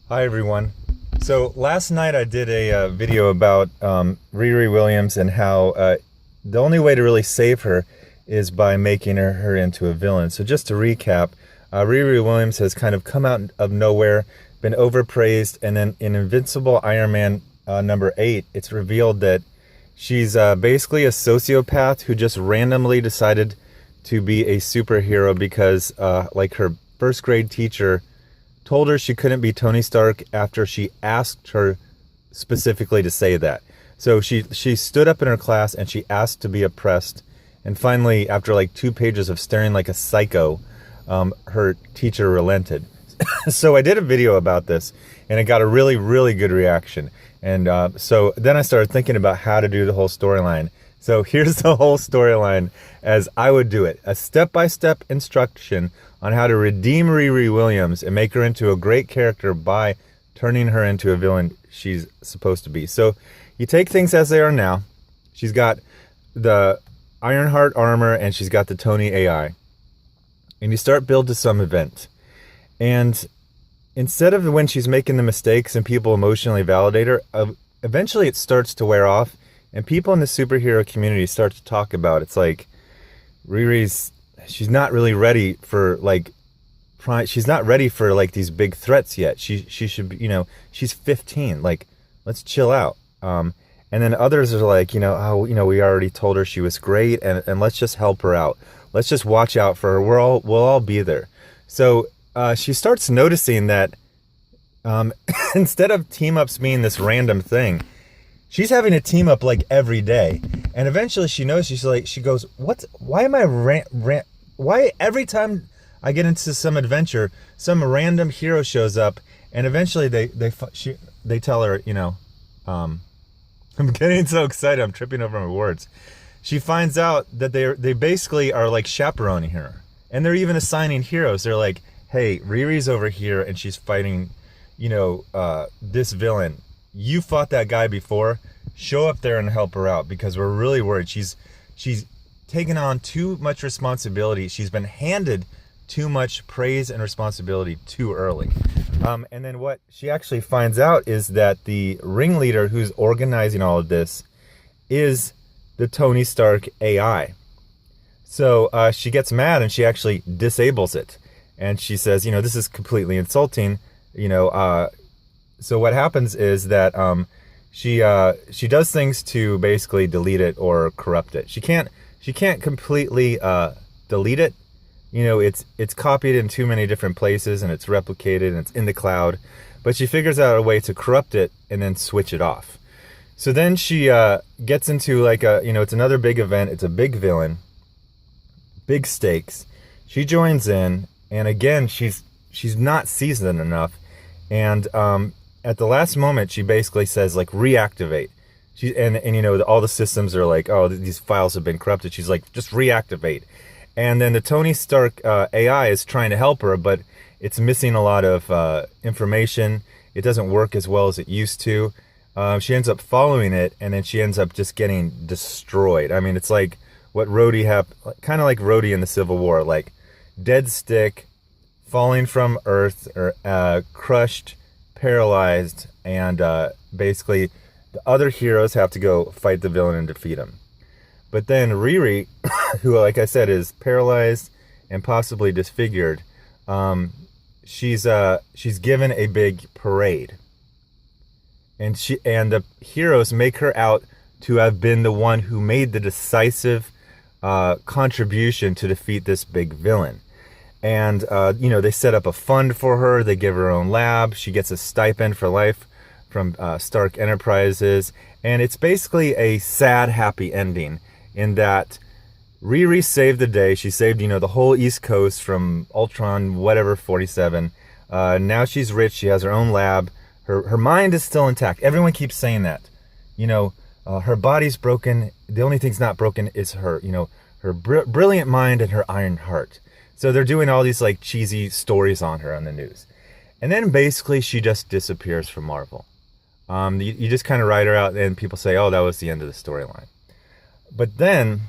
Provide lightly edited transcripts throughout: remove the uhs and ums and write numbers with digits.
Hi everyone. So last night I did a video about Riri Williams and how the only way to really save her is by making her into a villain. So just to recap, Riri Williams has kind of come out of nowhere, been overpraised, and then in Invincible Iron Man number 8, it's revealed that she's basically a sociopath who just randomly decided to be a superhero because like her first grade teacher told her she couldn't be Tony Stark after she asked her specifically to say that. So she stood up in her class and she asked to be oppressed. And finally, after like 2 pages of staring like a psycho, her teacher relented. So I did a video about this and it got a really, really good reaction. And so then I started thinking about how to do the whole storyline. So here's the whole storyline as I would do it. A step-by-step instruction on how to redeem Riri Williams and make her into a great character by turning her into a villain she's supposed to be. So you take things as they are now. She's got the Ironheart armor and she's got the Tony AI. And you start build to some event. And instead of when she's making the mistakes and people emotionally validate her, eventually it starts to wear off. And people in the superhero community start to talk about it's like she's not really ready for she's not ready for like these big threats yet. She should be, she's 15. Like, let's chill out. And then others are like, oh, we already told her she was great and let's just help her out. Let's just watch out for her. We'll all be there. So she starts noticing that instead of team ups being this random thing, she's having a team up like every day. And eventually she knows, she goes, why am I why every time I get into some adventure, some random hero shows up and eventually they tell her, I'm getting so excited, I'm tripping over my words. She finds out that they basically are like chaperoning her. And they're even assigning heroes. They're like, hey, Riri's over here and she's fighting, this villain. You fought that guy before. Show up there and help her out because we're really worried. She's taken on too much responsibility. She's been handed too much praise and responsibility too early. And then what she actually finds out is that the ringleader who's organizing all of this is the Tony Stark AI. So she gets mad and she actually disables it. And she says, this is completely insulting. So what happens is that she does things to basically delete it or corrupt it. She can't completely delete it. It's copied in too many different places and it's replicated and it's in the cloud. But she figures out a way to corrupt it and then switch it off. So then she gets into like it's another big event. It's a big villain, big stakes. She joins in, and again she's not seasoned enough, and at the last moment, she basically says, like, reactivate. All the systems are like, oh, these files have been corrupted. She's like, just reactivate. And then the Tony Stark AI is trying to help her, but it's missing a lot of information. It doesn't work as well as it used to. She ends up following it, and then she ends up just getting destroyed. I mean, it's like what Rhodey kind of like Rhodey in the Civil War, like dead stick, falling from Earth, or crushed, paralyzed, and basically the other heroes have to go fight the villain and defeat him. But then Riri, who, like I said, is paralyzed and possibly disfigured, she's given a big parade, and the heroes make her out to have been the one who made the decisive contribution to defeat this big villain. And, they set up a fund for her. They give her own lab. She gets a stipend for life from Stark Enterprises. And it's basically a sad, happy ending in that Riri saved the day. She saved, the whole East Coast from Ultron, 47. Now she's rich. She has her own lab. Her mind is still intact. Everyone keeps saying that. Her body's broken. The only thing's not broken is her, her brilliant mind and her iron heart. So they're doing all these like cheesy stories on her on the news. And then basically she just disappears from Marvel. You just kind of write her out and people say, oh, that was the end of the storyline. But then,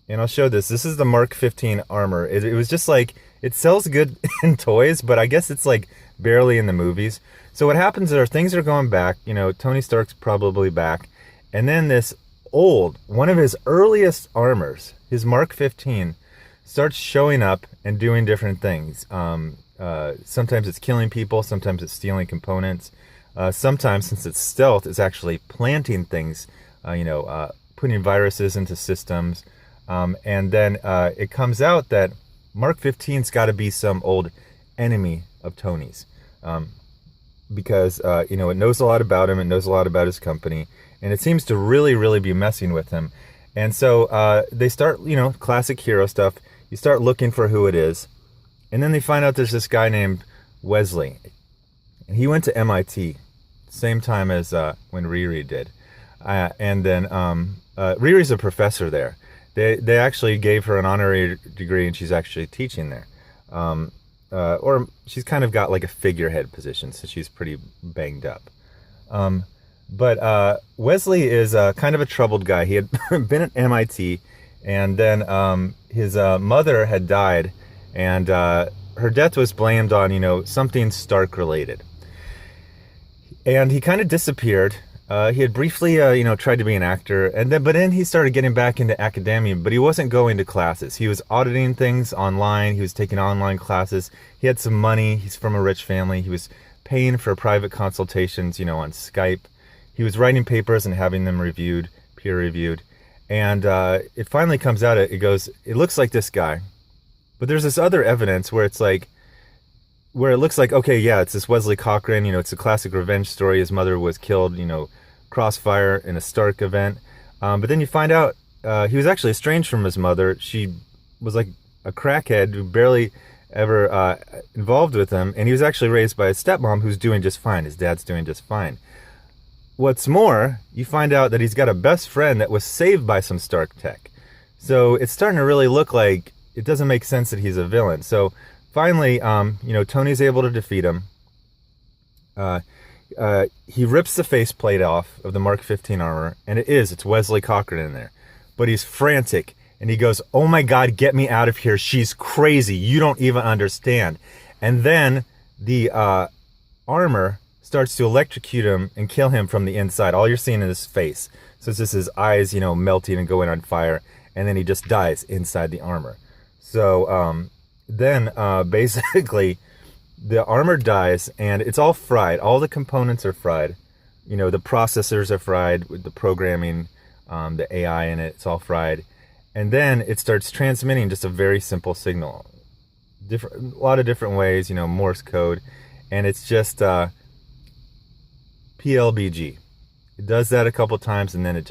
and I'll show this is the Mark 15 armor. It was just like, It sells good in toys, but I guess it's like barely in the movies. So what happens are things are going back. You know, Tony Stark's probably back, and then this one of his earliest armors, his Mark 15, starts showing up and doing different things. Sometimes it's killing people, sometimes it's stealing components. Sometimes, since it's stealth, it's actually planting things, putting viruses into systems. And then it comes out that Mark 15's got to be some old enemy of Tony's. Because, it knows a lot about him, it knows a lot about his company, and it seems to really, really be messing with him. And so they start, classic hero stuff. You start looking for who it is. And then they find out there's this guy named Wesley. And he went to MIT, same time as when Riri did. And then Riri's a professor there. They actually gave her an honorary degree, and she's actually teaching there. Or she's kind of got like a figurehead position, so she's pretty banged up. But Wesley is kind of a troubled guy. He had been at MIT, and then his mother had died, and her death was blamed on, something Stark related. And he kind of disappeared. He had briefly, tried to be an actor, but then he started getting back into academia, but he wasn't going to classes. He was auditing things online. He was taking online classes. He had some money. He's from a rich family. He was paying for private consultations, on Skype. He was writing papers and having them reviewed, peer reviewed. And it finally comes out, it looks like this guy. But there's this other evidence where it looks like, okay, yeah, it's this Wesley Cochran, it's a classic revenge story. His mother was killed, crossfire in a Stark event. But then you find out he was actually estranged from his mother. She was like a crackhead who barely ever involved with him. And he was actually raised by his stepmom, who's doing just fine. His dad's doing just fine. What's more, you find out that he's got a best friend that was saved by some Stark tech. So it's starting to really look like it doesn't make sense that he's a villain. So finally, Tony's able to defeat him. He rips the faceplate off of the Mark 15 armor, and it's Wesley Cochran in there. But he's frantic, and he goes, "Oh my God, get me out of here. She's crazy. You don't even understand." And then the armor starts to electrocute him and kill him from the inside. All you're seeing is his face. So it's just his eyes, melting and going on fire, and then he just dies inside the armor. So then basically the armor dies, and it's all fried. All the components are fried. The processors are fried with the programming, the AI in it. It's all fried. And then it starts transmitting just a very simple signal. A lot of different ways, Morse code. And it's just PLBG. It does that a couple times, and then it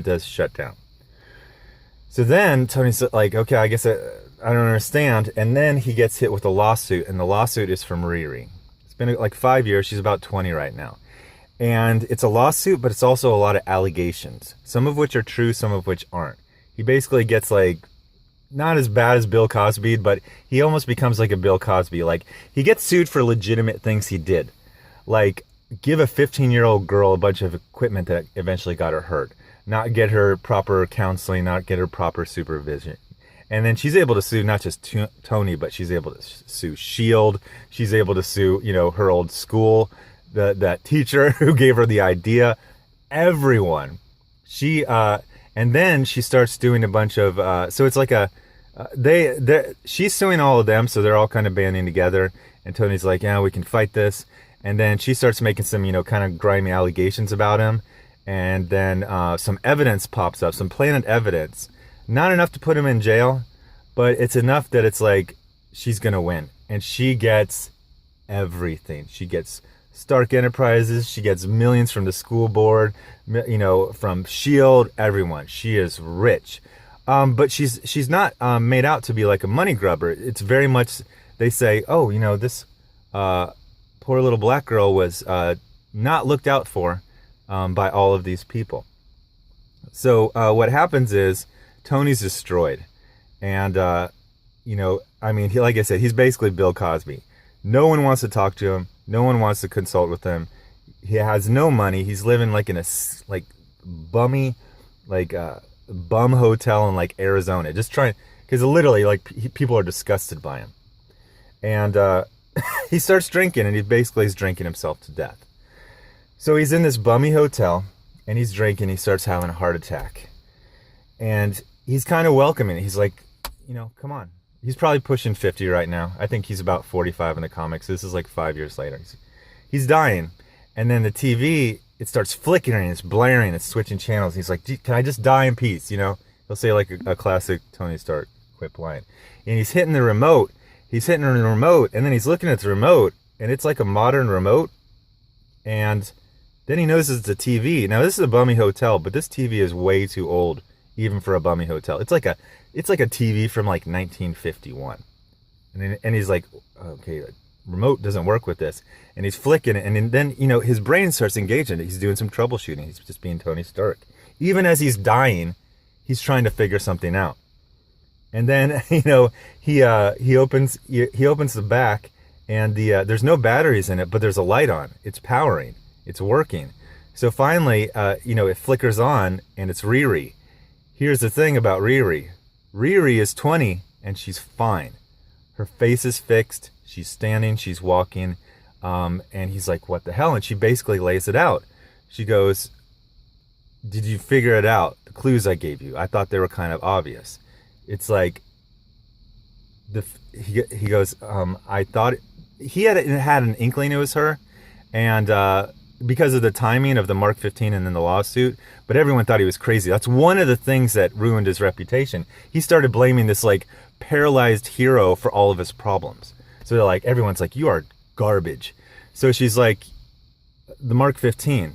does shut down. So then Tony's like, okay, I guess I don't understand. And then he gets hit with a lawsuit, and the lawsuit is from Riri. It's been like 5 years. She's about 20 right now. And it's a lawsuit, but it's also a lot of allegations, some of which are true, some of which aren't. He basically gets like, not as bad as Bill Cosby, but he almost becomes like a Bill Cosby. Like, he gets sued for legitimate things he did. Like, give a 15-year-old girl a bunch of equipment that eventually got her hurt. Not get her proper counseling, not get her proper supervision. And then she's able to sue not just Tony, but she's able to sue S.H.I.E.L.D. She's able to sue, her old school, that teacher who gave her the idea. Everyone. And then she starts doing a bunch of, so it's like she's suing all of them, so they're all kind of banding together. And Tony's like, yeah, we can fight this. And then she starts making some, kind of grimy allegations about him. And then some evidence pops up, some planted evidence. Not enough to put him in jail, but it's enough that it's like she's going to win. And she gets everything. She gets Stark Enterprises. She gets millions from the school board, from S.H.I.E.L.D., everyone. She is rich. But she's not made out to be like a money grubber. It's very much, they say, oh, this poor little black girl was not looked out for by all of these people. So what happens is Tony's destroyed. And, like I said, he's basically Bill Cosby. No one wants to talk to him. No one wants to consult with him. He has no money. He's living like in a bummy, bum hotel in like Arizona. Just trying, because literally people are disgusted by him. and he starts drinking, and he's drinking himself to death. So he's in this bummy hotel, and he's drinking. He starts having a heart attack, and he's kind of welcoming it. He's like, come on. He's probably pushing 50 right now. I think he's about 45 in the comics. This is like 5 years later. He's dying, and then the TV, it starts flickering, it's blaring, it's switching channels. He's like, can I just die in peace? He'll say like a classic Tony Stark quip line. And he's hitting the remote. And then he's looking at the remote, and it's like a modern remote. And then he notices it's a TV. Now, this is a bummy hotel, but this TV is way too old, even for a bummy hotel. It's like a TV from like 1951. And he's like, okay, remote doesn't work with this. And he's flicking it, and then, his brain starts engaging it. He's doing some troubleshooting. He's just being Tony Stark. Even as he's dying, he's trying to figure something out. And then, he opens the back, and there's no batteries in it, but there's a light on. It's powering. It's working. So finally, it flickers on, and it's Riri. Here's the thing about Riri. Riri is 20, and she's fine. Her face is fixed. She's standing. She's walking. And he's like, what the hell? And she basically lays it out. She goes, did you figure it out? The clues I gave you. I thought they were kind of obvious. It's like, he goes, I thought he had an inkling it was her, and because of the timing of the Mark 15 and then the lawsuit, but everyone thought he was crazy. That's one of the things that ruined his reputation. He started blaming this like paralyzed hero for all of his problems. So they're like, everyone's like, you are garbage. So she's like, the Mark 15.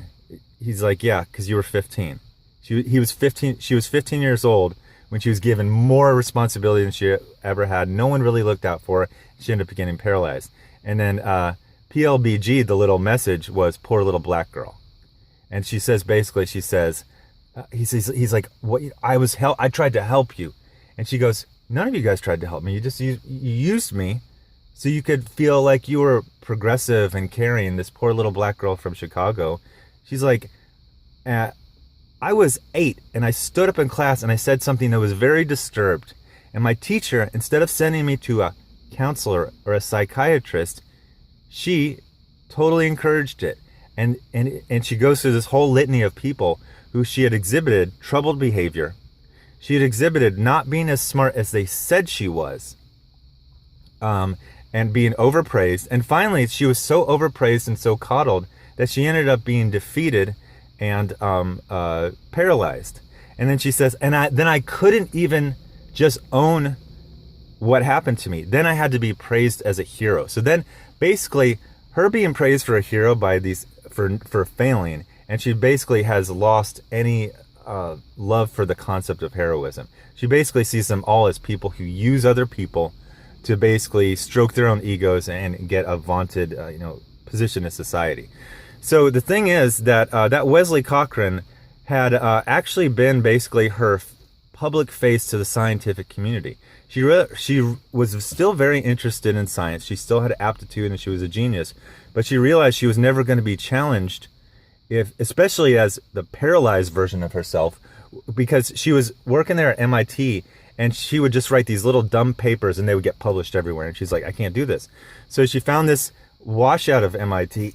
He's like, yeah, because you were 15. He was 15. She was 15 years old when she was given more responsibility than she ever had. No one really looked out for her. She ended up getting paralyzed. And then PLBG, the little message, was poor little black girl. And she says, basically, he's like, what? I tried to help you. And she goes, none of you guys tried to help me. You used me so you could feel like you were progressive and caring, this poor little black girl from Chicago. She's like, I was 8, and I stood up in class and I said something that was very disturbed. And my teacher, instead of sending me to a counselor or a psychiatrist, she totally encouraged it. And she goes through this whole litany of people who she had exhibited troubled behavior. She had exhibited not being as smart as they said she was, and being overpraised. And finally, she was so overpraised and so coddled that she ended up being defeated and paralyzed. And then she says, then I couldn't even just own what happened to me. Then I had to be praised as a hero. So then basically her being praised for a hero by for failing, and she basically has lost any love for the concept of heroism. She basically sees them all as people who use other people to basically stroke their own egos and get a vaunted position in society. So the thing is that that Wesley Cochran had actually been basically her public face to the scientific community. She was still very interested in science. She still had aptitude, and she was a genius. But she realized she was never going to be challenged, especially as the paralyzed version of herself, because she was working there at MIT, and she would just write these little dumb papers, and they would get published everywhere. And she's like, I can't do this. So she found this washout of MIT.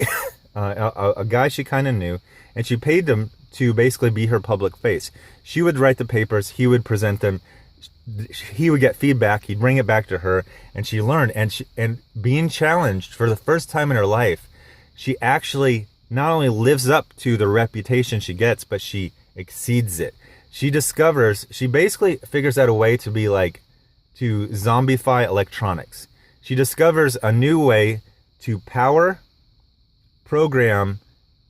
A guy she kind of knew, and she paid him to basically be her public face. She would write the papers, he would present them, he would get feedback, he'd bring it back to her, and she learned. And being challenged for the first time in her life, she actually not only lives up to the reputation she gets, but she exceeds it. She basically figures out a way to zombify electronics. She discovers a new way to power, program,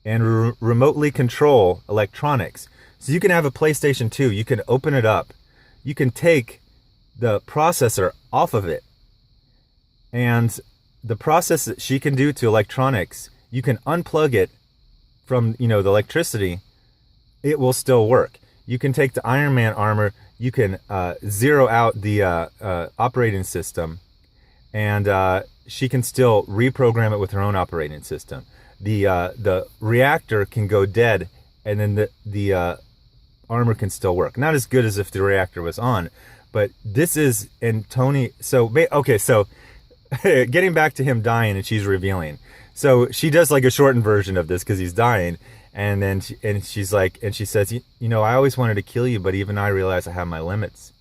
and remotely control electronics. So you can have a PlayStation 2, you can open it up, you can take the processor off of it, and the process that she can do to electronics, you can unplug it from the electricity, it will still work. You can take the Iron Man armor, you can zero out the operating system, and she can still reprogram it with her own operating system. The reactor can go dead, and then the armor can still work. Not as good as if the reactor was on, but this is in Tony. So getting back to him dying, and she's revealing. So she does like a shortened version of this because he's dying, and then she's like, and she says, you know, I always wanted to kill you, but even I realize I have my limits.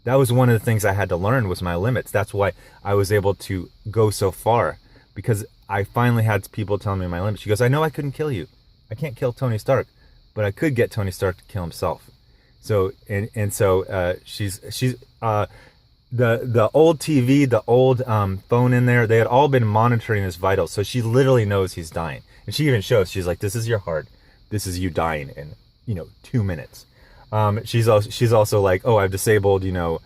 That was one of the things I had to learn was my limits. That's why I was able to go so far, because I finally had people telling me my limits. She goes, I know I couldn't kill you. I can't kill Tony Stark, but I could get Tony Stark to kill himself. So she's the old TV, the old phone in there, they had all been monitoring his vitals. So she literally knows he's dying. And she even shows, she's like, this is your heart. This is you dying in, 2 minutes. She's also like, oh, I've disabled, the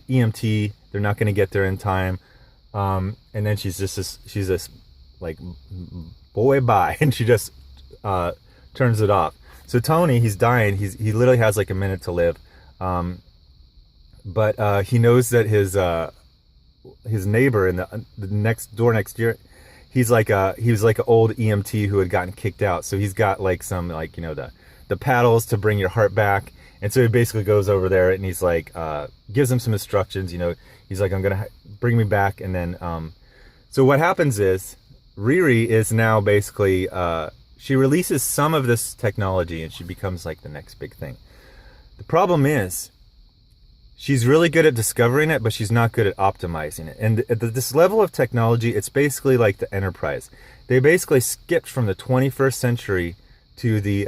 EMT. They're not going to get there in time. And then she's this like, boy, bye. And she just turns it off. So Tony, he's dying. He literally has like a minute to live. But he knows that his neighbor in the next year, he was like an old EMT who had gotten kicked out. So he's got like some the paddles to bring your heart back. And so he basically goes over there and he's like gives him some instructions. He's like, I'm gonna bring me back. And then so what happens is Riri is now basically she releases some of this technology and she becomes like the next big thing. The problem is, she's really good at discovering it, but she's not good at optimizing it. And at this level of technology, it's basically like the Enterprise. They basically skipped from the 21st century to the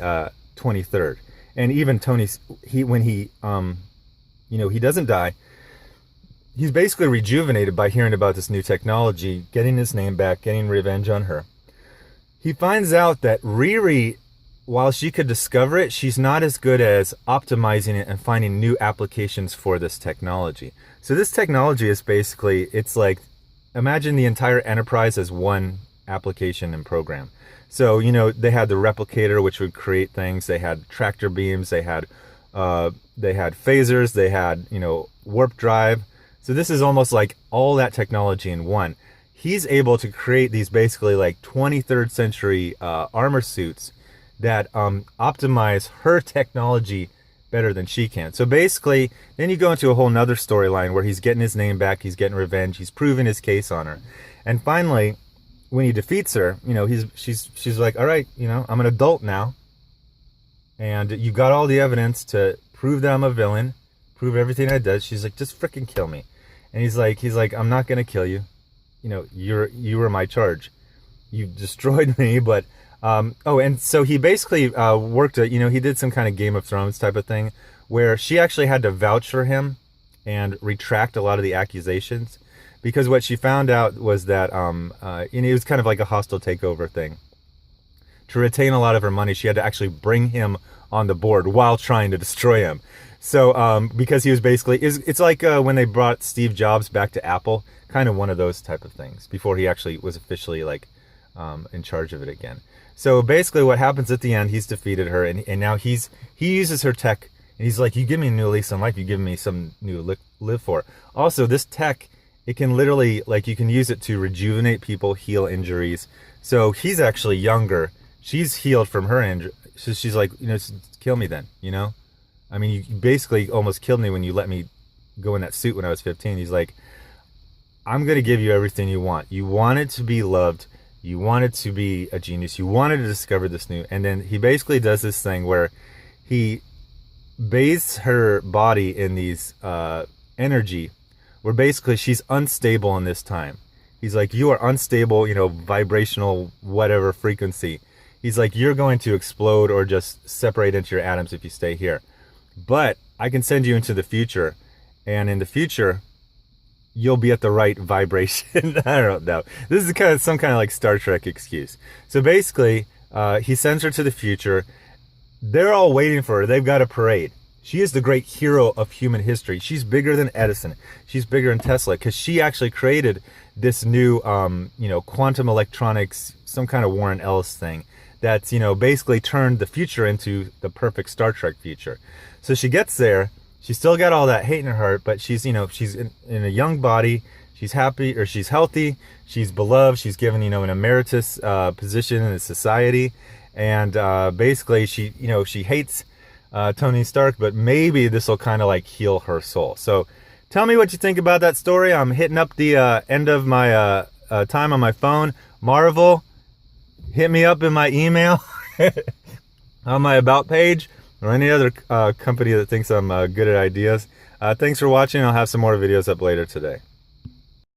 23rd. And even Tony, when he doesn't die, he's basically rejuvenated by hearing about this new technology, getting his name back, getting revenge on her. He finds out that Riri, while she could discover it, she's not as good as optimizing it and finding new applications for this technology. So this technology is basically, it's like, imagine the entire Enterprise as one application and program. So, they had the replicator, which would create things. They had tractor beams. They had phasers. They had, warp drive. So this is almost like all that technology in one. He's able to create these basically like 23rd century armor suits that optimize her technology better than she can. So basically, then you go into a whole nother storyline where he's getting his name back, he's getting revenge, he's proving his case on her. And finally, when he defeats her, she's like, all right, I'm an adult now. And you got all the evidence to prove that I'm a villain, prove everything I did. She's like, just freaking kill me. And he's like, I'm not gonna kill you. You were my charge. You destroyed me, but and so he basically worked he did some kind of Game of Thrones type of thing where she actually had to vouch for him and retract a lot of the accusations, because what she found out was that it was kind of like a hostile takeover thing. To retain a lot of her money, she had to actually bring him on the board while trying to destroy him. So because he was basically, it's like when they brought Steve Jobs back to Apple, kind of one of those type of things before he actually was officially like in charge of it again. So basically what happens at the end, he's defeated her, and now he uses her tech, and he's like, you give me a new lease on life, you give me some new live for. Also, this tech, it can literally, like, you can use it to rejuvenate people, heal injuries. So he's actually younger. She's healed from her injury. So she's like, kill me then, I mean, you basically almost killed me when you let me go in that suit when I was 15. He's like, I'm going to give you everything you want. You wanted to be loved. You wanted to be a genius. You wanted to discover this new. And then he basically does this thing where he bathes her body in these energy, where basically she's unstable in this time. He's like, you are unstable, vibrational, whatever frequency. He's like, you're going to explode or just separate into your atoms if you stay here. But I can send you into the future. And in the future, you'll be at the right vibration. I don't know. This is kind of some kind of like Star Trek excuse. So basically, he sends her to the future. They're all waiting for her. They've got a parade. She is the great hero of human history. She's bigger than Edison. She's bigger than Tesla, because she actually created this new, quantum electronics, some kind of Warren Ellis thing that's, basically turned the future into the perfect Star Trek future. So she gets there. She's still got all that hate in her heart, but she's, she's in a young body. She's happy, or she's healthy. She's beloved. She's given, an emeritus position in society. And basically, she hates Tony Stark, but maybe this will kind of like heal her soul. So Tell me what you think about that story. I'm hitting up the end of my time on my phone. Marvel, hit me up in my email on my About page, or any other company that thinks I'm good at ideas. Thanks for watching. I'll have some more videos up later today.